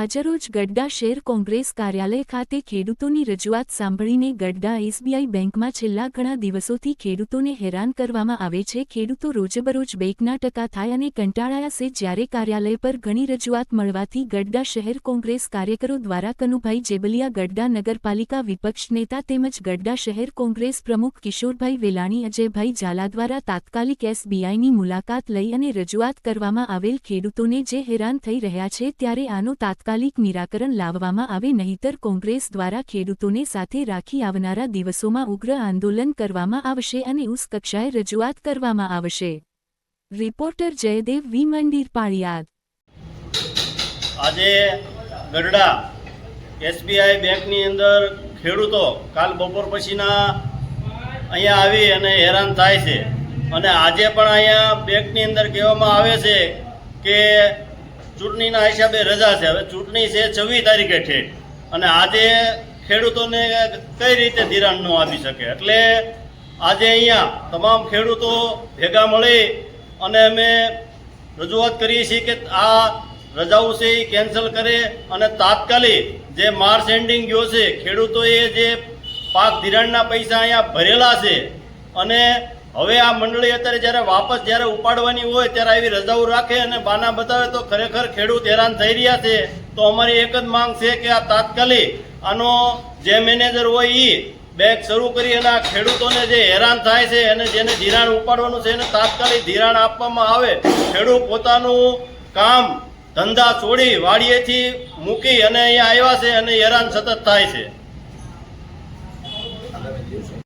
આજરોજ ગઢડા શહેર કોંગ્રેસ કાર્યાલય ખાતે ખેડૂતોની રજૂઆત સાંભળીને ગઢડા એસબીઆઈ બેંકમાં છેલ્લા ઘણા દિવસોથી ખેડૂતોને હેરાન કરવામાં આવે છે। ખેડૂતો રોજબરોજ બેંકના ટકા થાય અને કંટાળાયા છે। જ્યારે કાર્યાલય પર ઘણી રજૂઆત મળવાથી ગઢડા શહેર કોંગ્રેસ કાર્યકરો દ્વારા કનુભાઈ જેબલિયા ગઢડા નગરપાલિકા વિપક્ષ નેતા તેમજ ગઢડા શહેર કોંગ્રેસ પ્રમુખ કિશોરભાઈ વેલાણી અજયભાઈ ઝાલા દ્વારા તાત્કાલિક એસબીઆઈની મુલાકાત લઈ અને રજૂઆત કરવામાં આવેલ ખેડૂતોને જે હેરાન થઈ રહ્યા છે ત્યારે આનો તાત્કાલિક નિરાકરણ લાવવામાં આવે નહીંતર કોંગ્રેસ દ્વારા ખેડૂતોને સાથે રાખી આવનારા દિવસોમાં ઉગ્ર આંદોલન કરવામાં આવશે અને ઉચ્ચ કક્ષાએ રજૂઆત કરવામાં આવશે। રિપોર્ટર જયદેવ વી મંદિર પાળિયાદ। આજે ગઢડા એસબીઆઈ બેંકની અંદર ખેડૂતો કાલ બપોર પછીના અહીંયા આવી અને હેરાન થાય છે અને આજે પણ અહીંયા બેંકની અંદર કહેવામાં આવે છે કે ચૂંટણીના હિસાબે રજા છે। હવે ચૂંટણી છે 26 તારીખે ઠેઠ અને આજે ખેડૂતોને કઈ રીતે ધિરાણ ન આપી શકે, એટલે આજે અહીંયા તમામ ખેડૂતો ભેગા મળી અને અમે રજૂઆત કરીએ છીએ કે આ રજાઓ છે એ કેન્સલ કરે અને તાત્કાલિક જે માર્ચ એન્ડિંગ ગયો છે ખેડૂતોએ જે પાક ધિરાણના પૈસા અહીંયા ભરેલા છે અને હવે આ મંડળી અત્યારે જ્યારે ઉપાડવાની હોય ત્યારે આવી રજાઓ રાખે અને બાના બતાવે તો ખરેખર ખેડૂત હેરાન થઈ રહ્યા છે। તો અમારી એક જ માંગ છે કે આ તાત્કાલિક આનો જે મેનેજર હોય એ બેંક શરૂ કરી અને આ ખેડૂતોને જે હેરાન થાય છે અને જેને ધિરાણ ઉપાડવાનું છે એને તાત્કાલિક ધિરાણ આપવામાં આવે। ખેડૂત પોતાનું કામ ધંધા છોડી વાડીએથી મૂકી અને અહીંયા આવ્યા છે અને હેરાન સતત થાય છે।